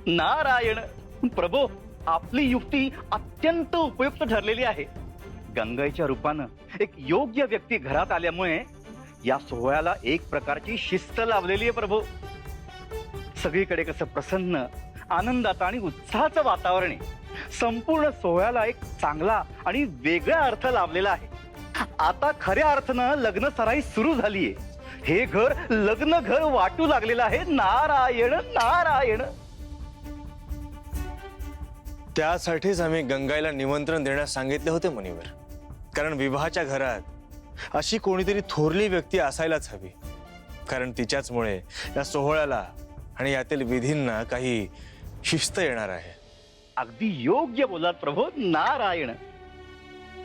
नारायण प्रभो, आपली युक्ती अत्यंत उपयुक्त ठरलेली आहे. गंगाईच्या रूपानं एक योग्य व्यक्ती घरात आल्यामुळे या सोहळ्याला एक प्रकारची शिस्त लाभलेली आहे प्रभो. सगळीकडे कसं प्रसन्न, आनंदाचं आणि उत्साहाचं वातावरण आहे. संपूर्ण सोहळ्याला एक चांगला आणि वेगळा अर्थ लाभलेला आहे. आता खऱ्या अर्थानं लग्न सराई सुरू झालीये. हे घर लग्न घर वाटू लागलेलं आहे. नारायण नारायण. त्यासाठीच आम्ही गंगाईला निमंत्रण देण्यास सांगितले होते मुनिवर. कारण विवाहाच्या घरात अशी कोणीतरी थोरली व्यक्ती असायलाच हवी. कारण तिच्याचमुळे या सोहळ्याला आणि यातील विधींना काही शिस्त येणार आहे. अगदी योग्य बोलात प्रभू. नारायण.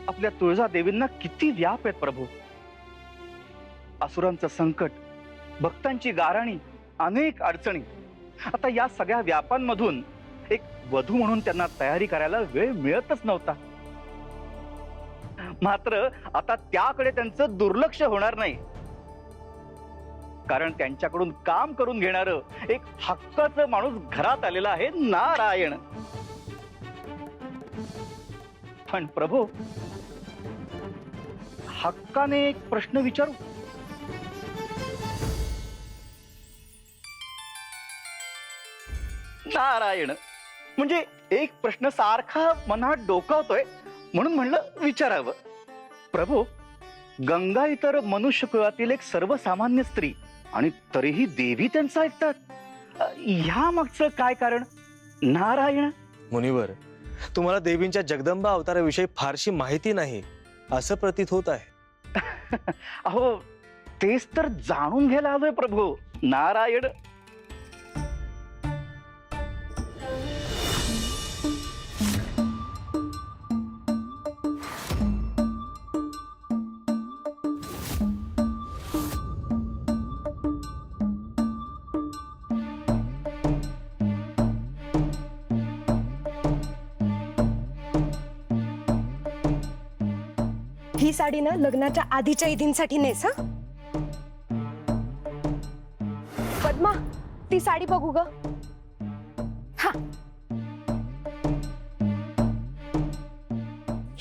आपल्या तुळजा देवींना किती व्याप आहेत प्रभू. असुरांचं संकट, भक्तांची गाराणी, अनेक अडचणी. आता या सगळ्या व्यापांमधून एक वधू म्हणून त्यांना तयारी करायला वेळ मिळतच नव्हता. मात्र आता त्याकडे त्यांचं दुर्लक्ष होणार नाही. कारण त्यांच्याकडून काम करून घेणारं एक हक्काचं माणूस घरात आलेला आहे. नारायण. पण प्रभू, हक्काने एक प्रश्न विचारू. नारायण. म्हणजे एक प्रश्न सारखा मनात डोकावतोय म्हणून म्हणलं विचारावं. प्रभू, गंगा इतर मनुष्य कुळातील एक सर्वसामान्य स्त्री आणि तरीही देवी त्यांचं ऐकतात. ह्या मागचं काय कारण? नारायण. मुनिवर, तुम्हाला देवींच्या जगदंबा अवताराविषयी फारशी माहिती नाही असं प्रतीत होत आहे. अहो, तेच तर जाणून घ्यायला आलोय प्रभू. नारायण. ही साडी ना लग्नाच्या आधीच्या विधींसाठी नेस. हा पद्मा, ती साडी बघू ग. हा,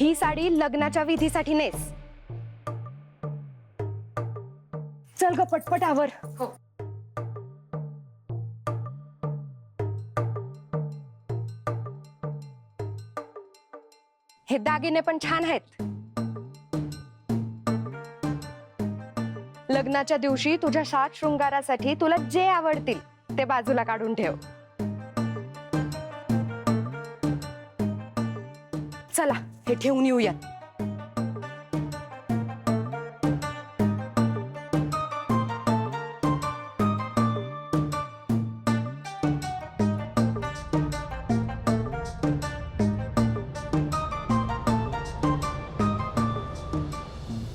ही साडी लग्नाच्या विधीसाठी नेस. चल ग पटपट आवर. हो. हे दागिने पण छान आहेत. लग्नाच्या दिवशी तुझ्या साज शृंगारासाठी तुला जे आवडतील ते बाजूला काढून ठेव. चला हे ठेवून येऊया.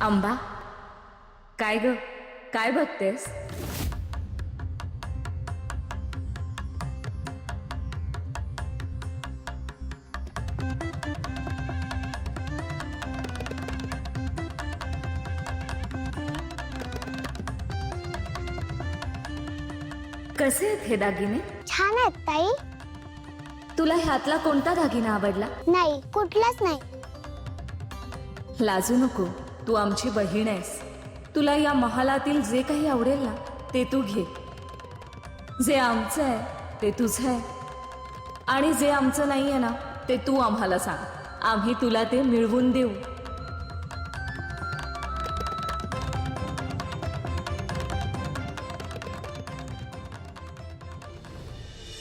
अंबा, काय ग, काय बघतेस? कसे आहेत हे दागिने? छान आहेत ताई. तुला ह्यातला कोणता दागिना आवडला? नाही, कुठलाच नाही. लाजू नको, तू आमची बहीण आहेस. तुला या महालातील जे काही आवडेल ना ते तू घे. जे आमचं आहे ते तुझं आहे आणि जे आमचं नाही आहे ना ते तू आम्हाला सांग. आम्ही तुला ते मिळवून देऊ.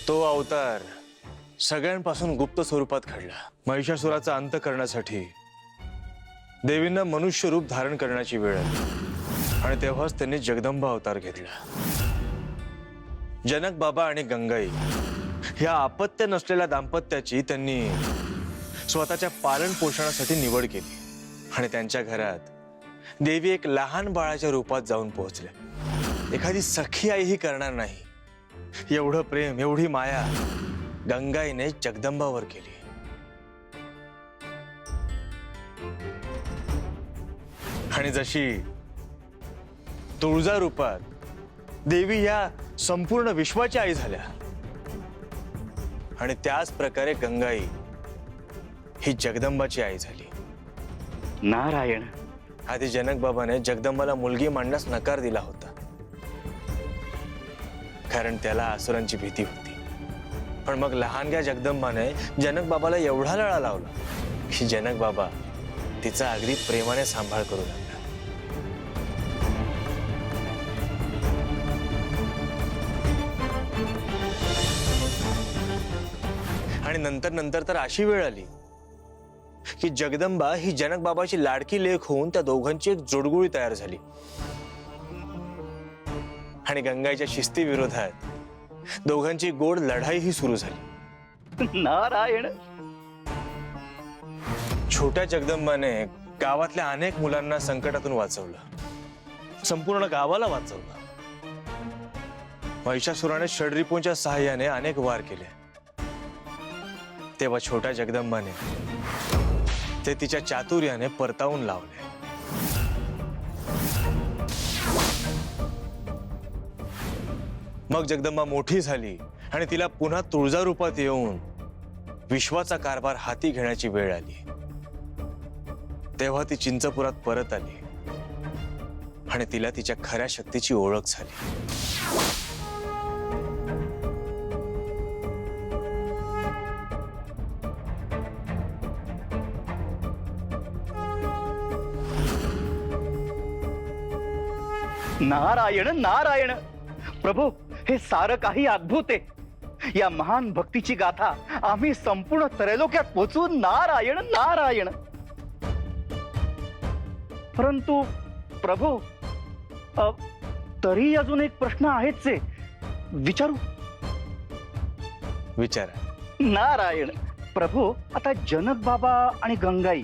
तो अवतार सगळ्यांपासून गुप्त स्वरूपात घडला. महिषासुराचा अंत करण्यासाठी देवींना मनुष्य रूप धारण करण्याची वेळ आली आणि तेव्हाच त्यांनी जगदंबा अवतार घेतला. जनक बाबा आणि गंगाई ह्या अपत्य नसलेल्या दाम्पत्याची त्यांनी स्वतःच्या पालन पोषणासाठी निवड केली आणि त्यांच्या घरात देवी एक लहान बाळाच्या रूपात जाऊन पोहोचल्या. एखादी सखी आईही करणार नाही एवढं प्रेम, एवढी माया गंगाईने जगदंबावर केली. आणि जशी तुळजा रूपात देवी या संपूर्ण विश्वाची आई झाल्या, आणि त्याच प्रकारे गंगाई ही जगदंबाची आई झाली. नारायण. आधी जनक बाबाने जगदंबाला मुलगी मांडण्यास नकार दिला होता, कारण त्याला असुरांची भीती होती. पण मग लहानग्या जगदंबाने जनक बाबाला एवढा लळा लावला की जनक बाबा तिचा अगदी प्रेमाने सांभाळ करू लागला. आणि नंतर नंतर तर अशी वेळ आली की जगदंबा ही जनक बाबाची लाडकी लेक होऊन त्या दोघांची एक जोडगोळी तयार झाली. आणि गंगाईच्या शिस्ती विरोधात दोघांची गोड लढाई ही सुरू झाली. नारायण. छोट्या जगदंबाने गावातल्या अनेक मुलांना संकटातून वाचवलं, संपूर्ण गावाला वाचवलं. महिषासुराने षड्रिपूंच्या सहाय्याने अनेक वार केले. तेव्हा छोट्या जगदंबाने ते तिच्या चातुर्याने परतावून लावले. मग जगदंबा मोठी झाली आणि तिला पुन्हा तुळजा रूपात येऊन विश्वाचा कारभार हाती घेण्याची वेळ आली. तेव्हा ती चिंचपुरात परत आली आणि तिला तिच्या खऱ्या शक्तीची ओळख झाली. नारायण नारायण. प्रभू, हे सारं काही अद्भुत आहे. या महान भक्तीची गाथा आम्ही संपूर्ण त्रैलोक्यात पोचवू. नारायण नारायण. परंतु प्रभू, तरी अजून एक प्रश्न आहेच आहे. विचारू? विचारा. नारायण. प्रभू, आता जनक बाबा आणि गंगाई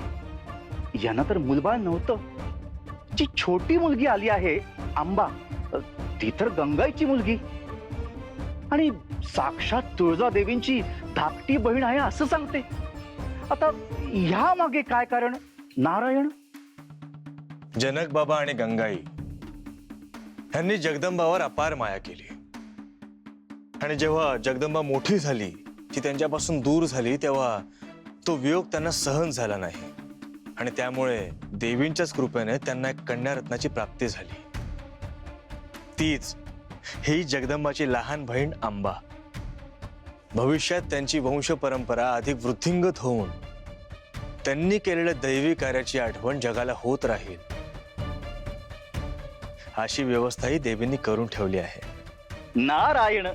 यांना तर मुलबाळ नव्हतं. जी छोटी मुलगी आली आहे आंबा, ती तर गंगाईची मुलगी आणि साक्षात तुळजा देवींची धाकटी बहीण आहे असं सांगते. आता ह्या मागे काय कारण? नारायण. जनक बाबा आणि गंगाई यांनी जगदंबावर अपार माया केली. आणि जेव्हा जगदंबा मोठी झाली, ती त्यांच्यापासून दूर झाली, तेव्हा तो वियोग त्यांना सहन झाला नाही. आणि त्यामुळे देवींच्याच कृपेने त्यांना एक कन्यारत्नाची प्राप्ती झाली. तीच ही जगदंबाची लहान बहीण अंबा. भविष्यात त्यांची वंश परंपरा अधिक वृद्धिंगत होऊन त्यांनी केलेल्या दैवी कार्याची आठवण जगाला होत राहील, अशी व्यवस्थाही देवींनी करून ठेवली आहे. नारायण.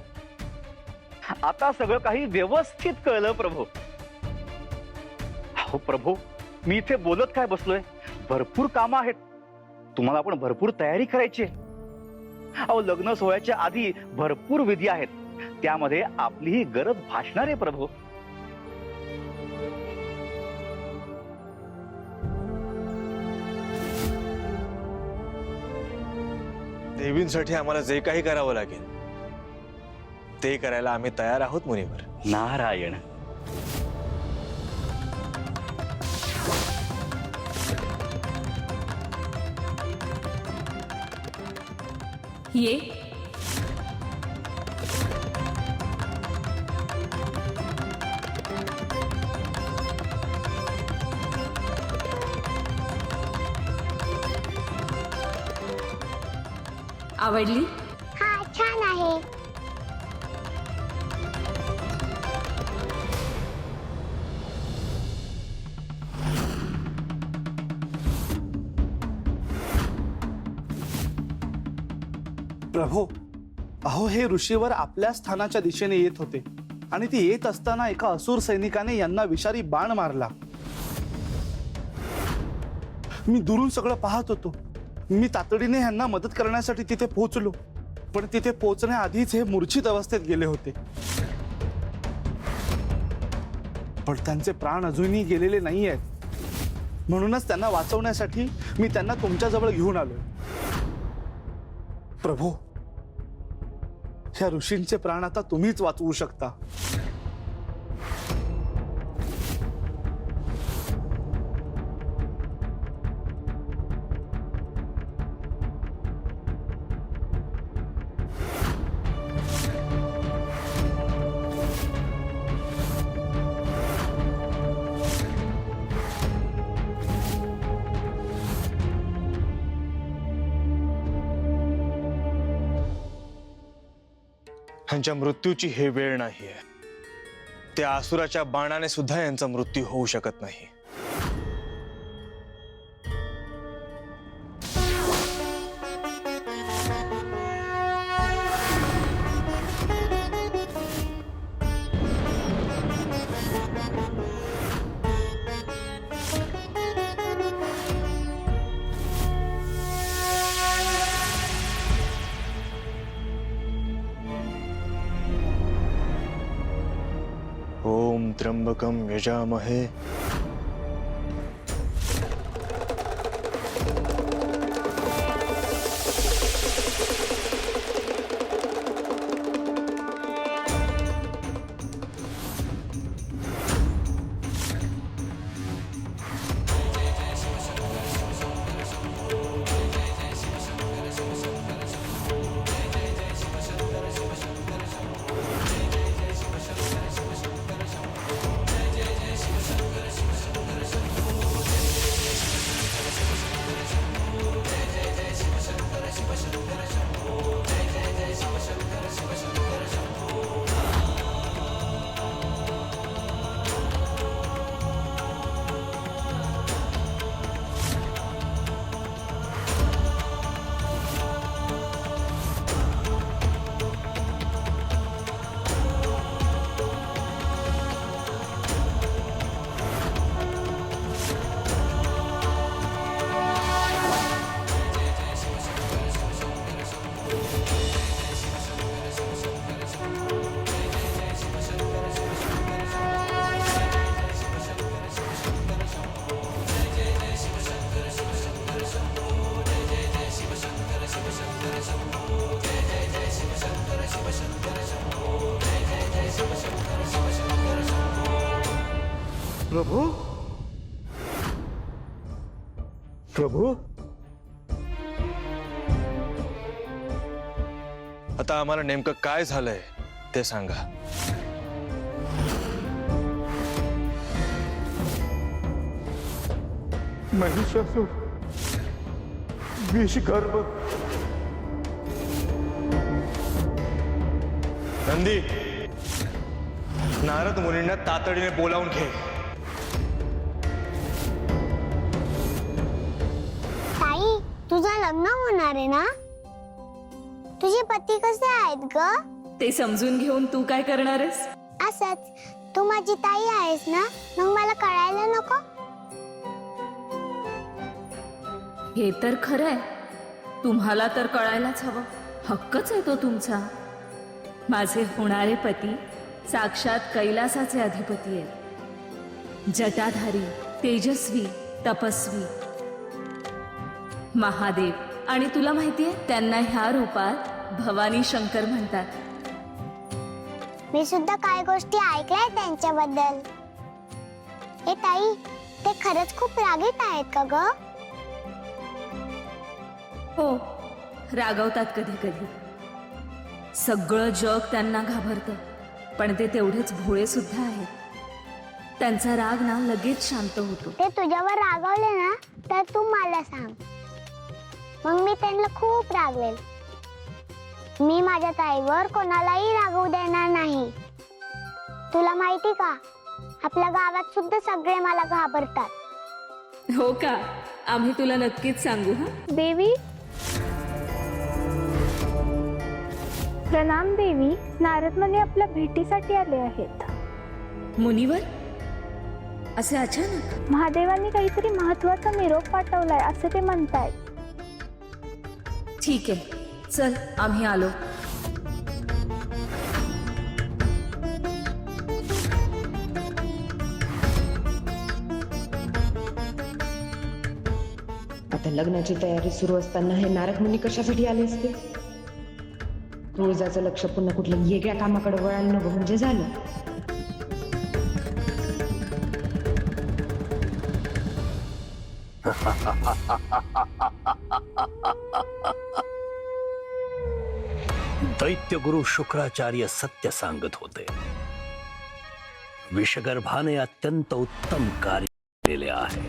आता सगळं काही व्यवस्थित कळलं प्रभू. हो प्रभू, मी इथे बोलत काय बसलोय? भरपूर कामं आहेत. तुम्हाला पण भरपूर तयारी करायची आहे. अहो, लग्न सोहळ्याच्या आधी भरपूर विधी आहेत. त्यामध्ये आपलीही गरज भासणार आहे प्रभू. देवींसाठी आम्हाला जे काही करावं लागेल ते करायला आम्ही तयार आहोत मुनिवर. नारायण. ये. आवडली? हा, छान आहे. प्रभो, अहो, हे ऋषीवर आपल्या स्थानाच्या दिशेने येत होते आणि ती येत असताना एका असुर सैनिकाने यांना विषारी बाण मारला. मी दुरून सगळं पाहत होतो. मी तातडीने यांना मदत करण्यासाठी तिथे पोहोचलो, पण तिथे पोहोचण्याआधीच हे मूर्छित अवस्थेत गेले होते. पण त्यांचे प्राण अजूनही गेलेले नाही आहेत. म्हणूनच त्यांना वाचवण्यासाठी मी त्यांना तुमच्याजवळ घेऊन आलोय. प्रभू, ह्या ऋषींचे प्राण आता तुम्हीच वाचवू शकता. यांच्या मृत्यूची हे वेळ नाहीये. त्या असुराच्या बाणाने सुद्धा यांचा मृत्यू होऊ शकत नाही. ओम त्र्यंबकम यजामहे प्रभू प्रभू आता आम्हाला नेमकं काय झालंय ते सांगा. महिषासुर विषगर्भ नंदी, नारद मुनींना तातडीने बोलावून घे. ताई, तुझं लग्न होणार आहे ना? तुझे पती कसे आहेत ग? ते समजून घेऊन तू काय करणार आहेस? असंच, तू माझी ताई आहेस ना, मग मला कळायला नको? हे तर खरंय, तुम्हाला तर कळायलाच हवं. हक्कच आहे तो तुमचा. माझे होणारे पती साक्षात कैलासाचे अधिपती आहेत. जटाधारी, तेजस्वी, तपस्वी महादेव. आणि तुला माहितीये, त्यांना ह्या रूपात भवानी शंकर म्हणतात. मी सुद्धा काय गोष्टी ऐकल्याय त्यांच्याबद्दल. हे ताई, ते खरंच खूप रागीट आहेत का ग? हो, रागवतात कधी कधी. सगळं जग त्यांना घाबरतं, पण ते तेवढेच भोळे सुद्धा आहेत. त्यांचा राग ना लगेच शांत होतो. ते तुझ्यावर रागवले ना, तर तू मला सांग, मग मी त्यांना खूप रागवेल. मी माझ्या ताईवर कोणालाही रागवू देणार नाही. तुला माहिती का, आपल्या गावात सुद्धा सगळे मला घाबरतात. हो का? आम्ही तुला नक्कीच सांगू. हा देवी, प्रणाम देवी. नारद मुनी आपल्या भेटीसाठी आले आहेत. मुनीवर असे अचानक? महादेवांनी काहीतरी महत्वाचा निरोप पाठवलाय असे ते म्हणतायत. ठीक आहे, चल आम्ही आलो. आता लग्नाची तयारी सुरू असताना हे नारद मुनी कशासाठी आले असते? रोजाचं लक्ष पुन्हा कुठल्या वेगळ्या कामाकडे वळायला नको म्हणजे झालं. दैत्यगुरु शुक्राचार्य सत्य सांगत होते. विषगर्भाने अत्यंत उत्तम कार्य केले आहे.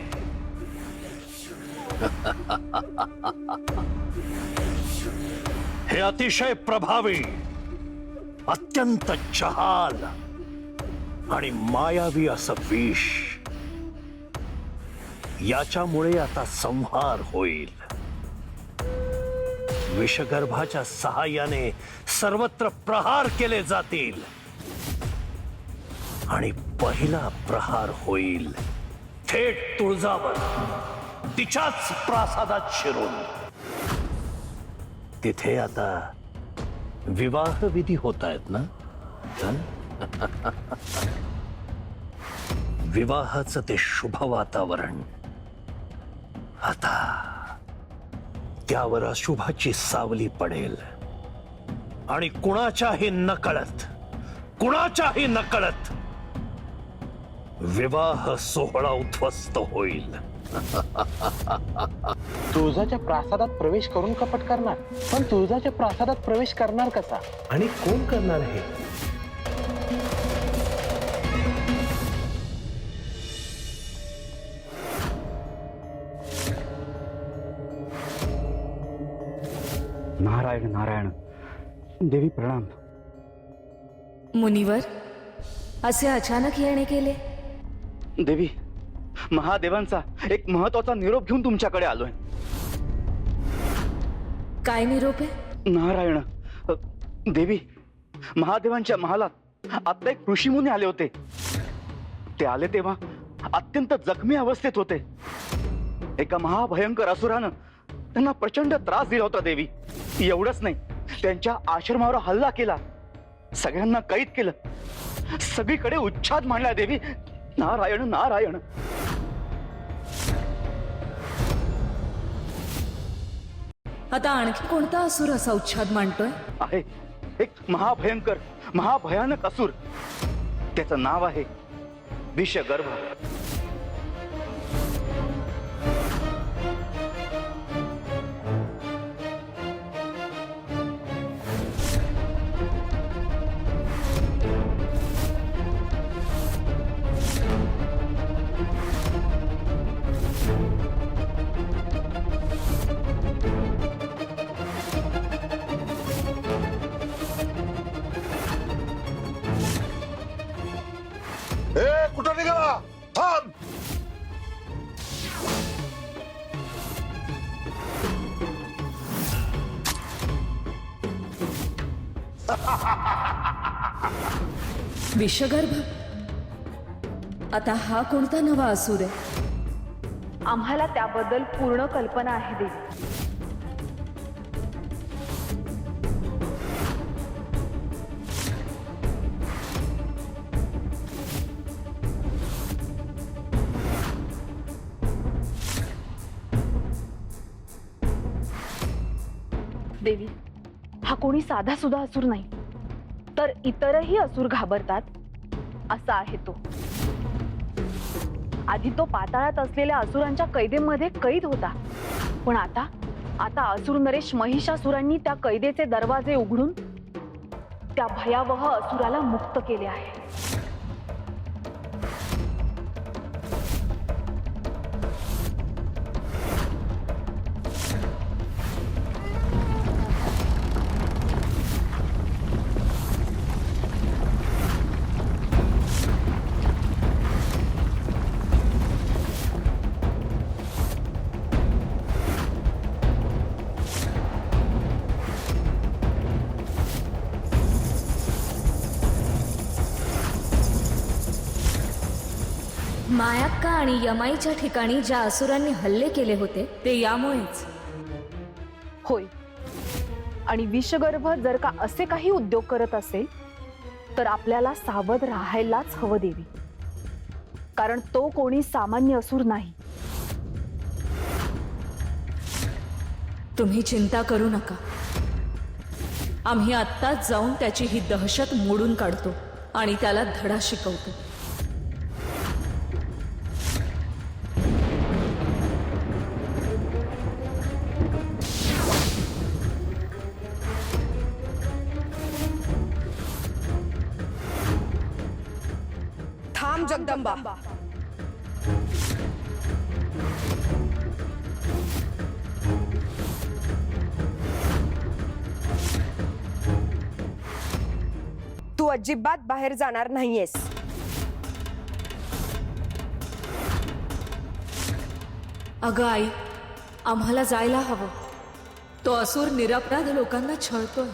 हे अतिशय प्रभावी अत्यंत चहाल आणि मायावी असं विष. याच्यामुळे आता संहार होईल. विषगर्भाच्या सहाय्याने सर्वत्र प्रहार केले जातील आणि पहिला प्रहार होईल थेट तुळजावर, तिच्याच प्रासादात शिरून. तिथे आता विवाह विधी होत आहेत ना? विवाहाचं ते शुभ वातावरण आता त्यावर अशुभाची सावली पडेल आणि कुणाच्याही नकळत विवाह सोहळा उद्ध्वस्त होईल. तुळजाच्या प्रासादात प्रवेश करून कपट करणार, पण तुळजाच्या प्रासादात प्रवेश करणार कसा आणि कोण करणार हे? नारायण नारायण. देवी प्रणाम. मुनिवर, असे अचानक येणे केले? देवी, महादेवांचा एक महत्वाचा निरोप घेऊन तुमच्याकडे आलोय. काय निरोप आहे? नारायण. देवी, महादेवांच्या महालात आता एक ऋषीमुनी आले होते. ते आले तेव्हा अत्यंत जखमी अवस्थेत होते. एका महाभयंकर असुरानं त्यांना प्रचंड त्रास दिला होता. देवी, एवढंच नाही, त्यांच्या आश्रमावर हल्ला केला, सगळ्यांना कैद केलं, सगळीकडे उच्छाद मांडला. देवी, नारायण नारायण. आता आणखी कोणता असुर असा उच्छाद मांडतोय? आहे एक महाभयंकर महाभयानक असुर. त्याचं नाव आहे विषगर्भ. कुठं निघाला? थांब. विषगर्भ? आता हा कोणता नवा असुर आहे? आम्हाला त्याबद्दल पूर्ण कल्पना आहे देवी. देवी, हा कोणी साधा सुद्धा असुर नाही, तर इतरही असुर घाबरतात असा आहे तो. आधी तो पाताळात असलेल्या असुरांच्या कैदेमध्ये कैद होता, पण आता असुर नरेश महिषासुरांनी त्या कैदेचे दरवाजे उघडून त्या भयावह असुराला मुक्त केले आहे. मायाक्का आणि यमाईच्या ठिकाणी ज्या असुरांनी हल्ले केले होते ते यामुळेच. होय, आणि विषगर्भ जर का असे काही उद्योग करत असेल तर आपल्याला सावध राहायलाच हवं देवी, कारण तो कोणी सामान्य असुर नाही. तुम्ही चिंता करू नका, आम्ही आत्ताच जाऊन त्याची ही दहशत मोडून काढतो आणि त्याला धडा शिकवतो. थांब जगदंबा. अजिबात बाहेर जाणार नाहीयेस. अगं आई, आम्हाला जायला हवं. तो असुर निरपराध लोकांना छळतोय.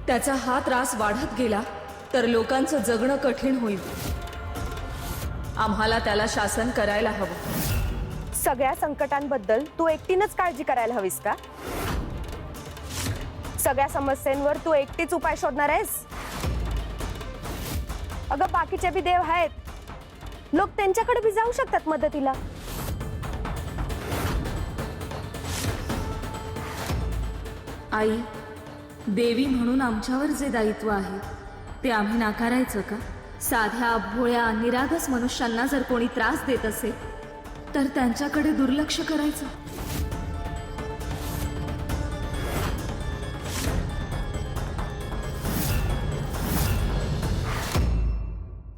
त्याचा हा त्रास वाढत गेला तर लोकांचं जगणं कठीण होईल. आम्हाला त्याला शासन करायला हवं. सगळ्या संकटांबद्दल तू एकटीनच काळजी करायला हवीस का? सगळ्या समस्यांवर तू एकटीच उपाय शोधणार आहेस? अगं बाकीचे बी देव आहेत, लोक त्यांच्याकडे बी जाऊ शकतात मदतीला. आई, देवी म्हणून आमच्यावर जे दायित्व आहे ते आम्ही नाकारायचं का? साध्या भोळ्या निरागस मनुष्यांना जर कोणी त्रास देत असेल तर त्यांच्याकडे दुर्लक्ष करायचं.